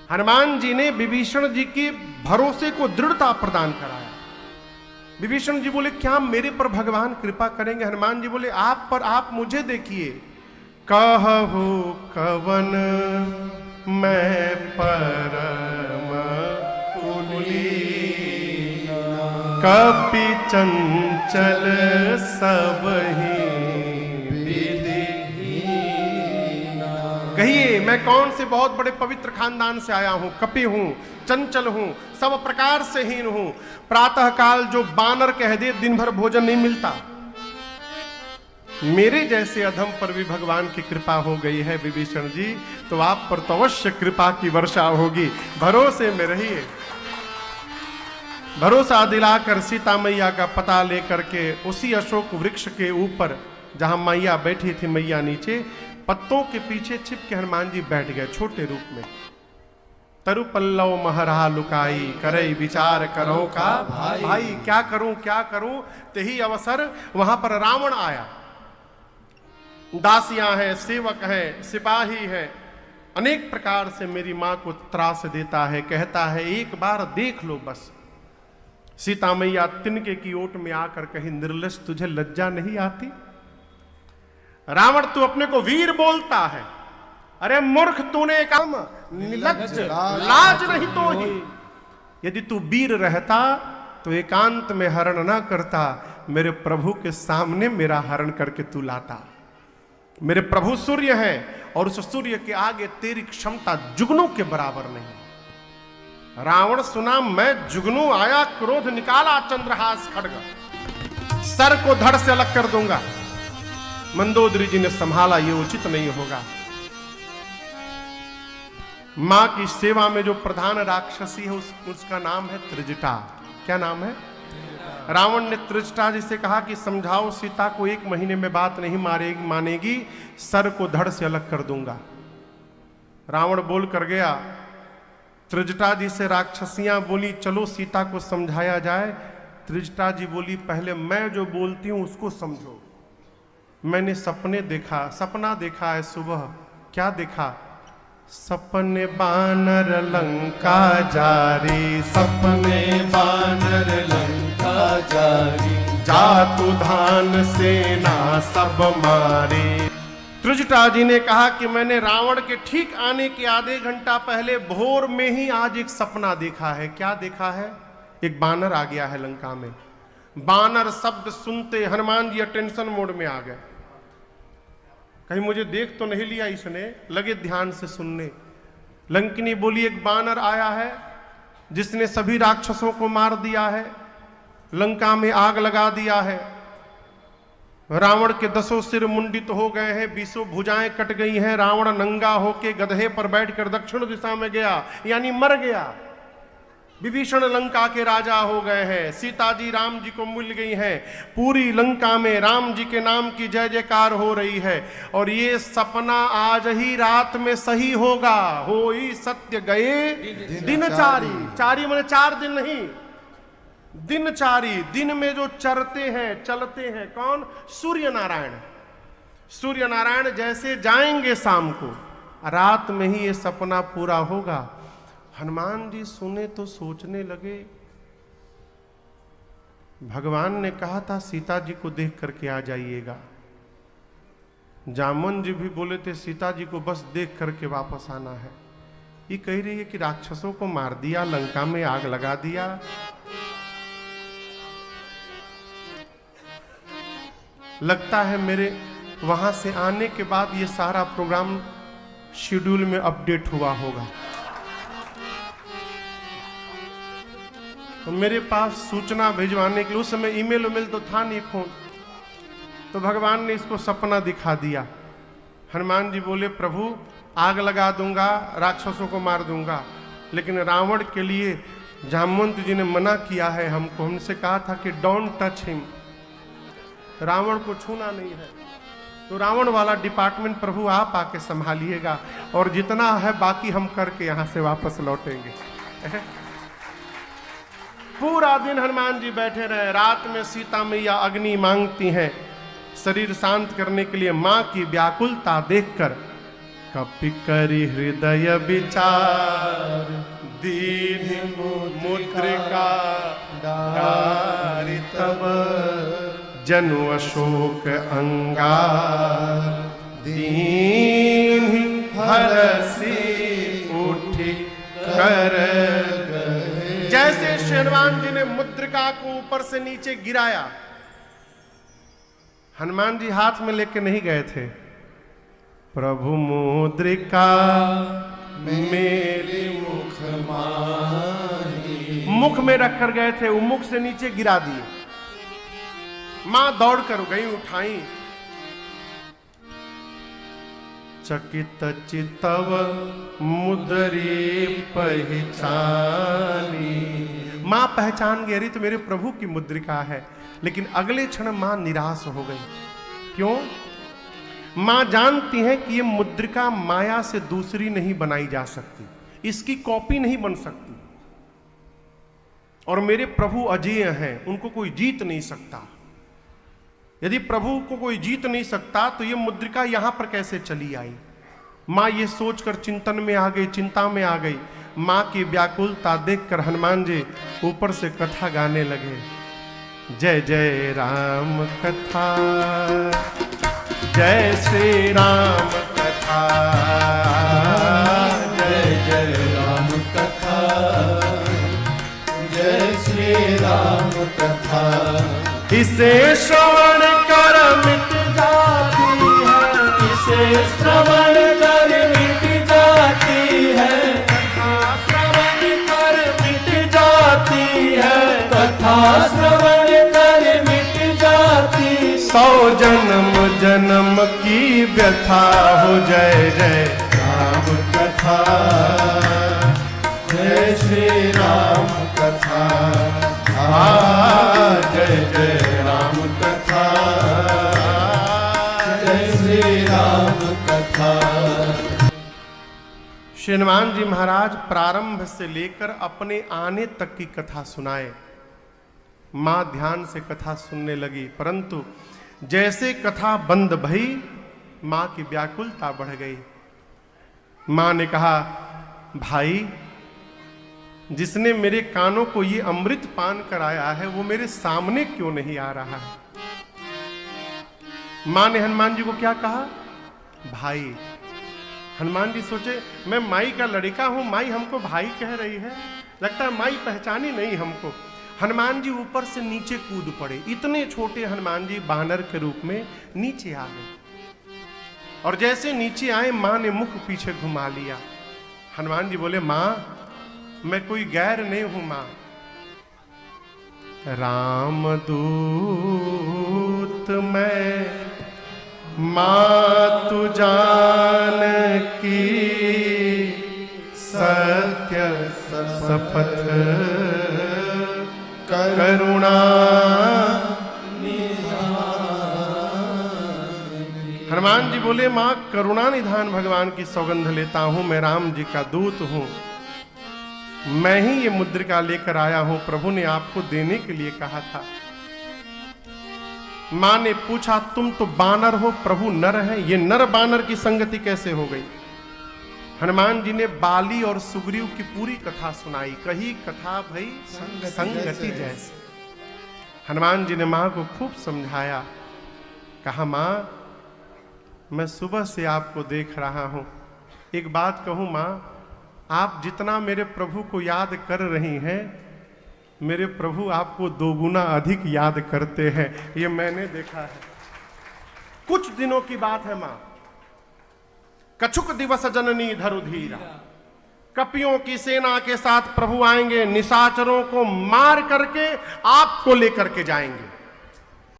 हनुमान जी ने विभीषण जी के भरोसे को दृढ़ता प्रदान कराया। विभीषण जी बोले क्या मेरे पर भगवान कृपा करेंगे? हनुमान जी बोले आप पर आप मुझे देखिए। कहु कवन मैं परम कुलीन, कपि चंचल सबहि विधिहीन। कहिए मैं कौन से बहुत बड़े पवित्र खानदान से आया हूं, कपि हूं, चंचल हूं, सब प्रकार से हीन हूं। प्रातः काल जो बानर कह दे दिन भर भोजन नहीं मिलता, मेरे जैसे अधम पर भी भगवान की कृपा हो गई है विभीषण जी, तो आप पर तो अवश्य कृपा की वर्षा होगी। भरोसे में रहिए। भरोसा दिलाकर सीता मैया का पता लेकर के उसी अशोक वृक्ष के ऊपर जहां मैया बैठी थी, मैया नीचे पत्तों के पीछे छिप के हनुमान जी बैठ गए छोटे रूप में। तरु पल्लव महरा लुकाई, करई विचार करो का भाई क्या करूं क्या करूं। तेही अवसर वहां पर रावण आया। दासियां हैं, सेवक हैं, सिपाही हैं, अनेक प्रकार से मेरी मां को त्रास देता है। कहता है एक बार देख लो बस। सीता मैया तिनके की ओट में आकर कही निर्लज तुझे लज्जा नहीं आती? रावण तू अपने को वीर बोलता है, अरे मूर्ख तूने काम निर्लज, लाज नहीं तो ही। यदि तू वीर रहता तो एकांत में हरण ना करता, मेरे प्रभु के सामने मेरा हरण करके तू लाता। मेरे प्रभु सूर्य हैं और उस सूर्य के आगे तेरी क्षमता जुगनू के बराबर नहीं। रावण सुना मैं जुगनू आया, क्रोध निकाला चंद्रहास खड्ग, सर को धड़ से अलग कर दूंगा। मंदोदरी जी ने संभाला, ये उचित नहीं होगा। मां की सेवा में जो प्रधान राक्षसी है उसका नाम है त्रिजटा। क्या नाम है? रावण ने त्रिजटा जी से कहा कि समझाओ सीता को, 1 महीने में बात नहीं मानेगी, सर को धड़ से अलग कर दूंगा। रावण बोल कर गया। त्रिजटा जी से राक्षसियां बोली चलो सीता को समझाया जाए। त्रिजटा जी बोली पहले मैं जो बोलती हूं उसको समझो। मैंने सपना देखा है सुबह। क्या देखा? सपने बानर लंका जारी, सपने बानर लंका जारी, जातु धान सेना सब मारी। त्रिजटा जी ने कहा कि मैंने रावण के ठीक आने के आधे घंटा पहले भोर में ही आज एक सपना देखा है। क्या देखा है? एक बानर आ गया है लंका में। बानर शब्द सुनते हनुमान जी अटेंशन मोड में आ गए। कहीं मुझे देख तो नहीं लिया इसने, लगे ध्यान से सुनने। लंकिनी बोली एक बानर आया है जिसने सभी राक्षसों को मार दिया है, लंका में आग लगा दिया है। रावण के 10 सिर मुंडित हो गए हैं, 20 भुजाएं कट गई हैं। रावण नंगा होके गधे पर बैठकर दक्षिण दिशा में गया, यानी मर गया। विभीषण लंका के राजा हो गए हैं। सीता जी राम जी को मिल गई हैं। पूरी लंका में राम जी के नाम की जय जयकार हो रही है। और ये सपना आज ही रात में सही होगा। होई सत्य गए दिनचारी। चारी माने 4 दिन नहीं, दिनचारी। दिन में जो चरते हैं चलते हैं कौन? सूर्य नारायण। सूर्य नारायण जैसे जाएंगे शाम को, रात में ही ये सपना पूरा होगा। हनुमान जी सुने तो सोचने लगे, भगवान ने कहा था सीता जी को देख करके आ जाइएगा। जामुन जी भी बोले थे सीता जी को बस देख करके वापस आना है। ये कह रही है कि राक्षसों को मार दिया, लंका में आग लगा दिया। लगता है मेरे वहां से आने के बाद ये सारा प्रोग्राम शेड्यूल में अपडेट हुआ होगा। तो मेरे पास सूचना भिजवाने के लिए उस समय ईमेल तो था नहीं, फोन। तो भगवान ने इसको सपना दिखा दिया। हनुमान जी बोले प्रभु आग लगा दूंगा, राक्षसों को मार दूंगा, लेकिन रावण के लिए जामवंत जी ने मना किया है हमको। हमसे कहा था कि डोंट टच हिम, रावण को छूना नहीं है। तो रावण वाला डिपार्टमेंट प्रभु आप आके संभालिएगा, और जितना है बाकी हम करके यहां से वापस लौटेंगे। पूरा दिन हनुमान जी बैठे रहे। रात में सीता मैया अग्नि मांगती हैं शरीर शांत करने के लिए। मां की व्याकुलता देखकर कपि करि हृदय विचार, दीन मुद्रिका डारि तब, जनु अशोक अंगार, दीन हरसी उठी कर गए। जैसे हनुमान जी ने मुद्रिका को ऊपर से नीचे गिराया, हनुमान जी हाथ में लेके नहीं गए थे, प्रभु मुद्रिका मेरे मुख माही, मुख में रखकर गए थे, वो मुख से नीचे गिरा दिए। मां दौड़ कर गई, उठाई। चकित चितव मुद्री पहचानी, मां पहचान गई, अरे तो मेरे प्रभु की मुद्रिका है। लेकिन अगले क्षण मां निराश हो गई। क्यों? मां जानती है कि ये मुद्रिका माया से दूसरी नहीं बनाई जा सकती, इसकी कॉपी नहीं बन सकती, और मेरे प्रभु अजेय हैं, उनको कोई जीत नहीं सकता। यदि प्रभु को कोई जीत नहीं सकता तो ये मुद्रिका यहां पर कैसे चली आई? मां ये सोचकर चिंतन में आ गई, चिंता में आ गई। मां की व्याकुलता देखकर हनुमान जी ऊपर से कथा गाने लगे। जय जय राम कथा, जय श्री राम कथा, जय जय राम कथा, जय श्री राम कथा। इसे श्रवण कर मिट जाती है, इसे श्रवण कर मिट जाती है, कथा श्रवण कर मिट जाती है, कथा श्रवण कर मिट जाती। 100 जन्म जन्म की व्यथा हो। जय जय राम कथा, जय श्री राम कथा, जय जय राम कथा, जय श्री राम कथा। श्री हनुमान जी महाराज प्रारंभ से लेकर अपने आने तक की कथा सुनाए। मां ध्यान से कथा सुनने लगी, परंतु जैसे कथा बंद भई मां की व्याकुलता बढ़ गई। मां ने कहा, भाई जिसने मेरे कानों को ये अमृत पान कराया है वो मेरे सामने क्यों नहीं आ रहा है? मां ने हनुमान जी को क्या कहा? भाई। हनुमान जी सोचे, मैं माई का लड़का हूं, माई हमको भाई कह रही है, लगता है माई पहचानी नहीं हमको। हनुमान जी ऊपर से नीचे कूद पड़े। इतने छोटे हनुमान जी बानर के रूप में नीचे आ गए, और जैसे नीचे आए मां ने मुख पीछे घुमा लिया। हनुमान जी बोले, मां मैं कोई गैर नहीं हूं मां, राम दूत मैं, मां तू जान की सत्य शपथ करुणा। हनुमान जी बोले, मां करुणा निधान भगवान की सौगंध लेता हूं, मैं राम जी का दूत हूं, मैं ही ये मुद्रिका लेकर आया हूं, प्रभु ने आपको देने के लिए कहा था। मां ने पूछा, तुम तो बानर हो, प्रभु नर है, ये नर बानर की संगति कैसे हो गई? हनुमान जी ने बाली और सुग्रीव की पूरी कथा सुनाई। कही कथा भई संगति जैसे। हनुमान जी ने मां को खूब समझाया। कहा, मां मैं सुबह से आपको देख रहा हूं, एक बात कहूं मां, आप जितना मेरे प्रभु को याद कर रही हैं, मेरे प्रभु आपको 2 गुना अधिक याद करते हैं, ये मैंने देखा है। कुछ दिनों की बात है मां, कछुक दिवस जननी धरु धीरा, कपियों की सेना के साथ प्रभु आएंगे, निशाचरों को मार करके आपको लेकर के जाएंगे।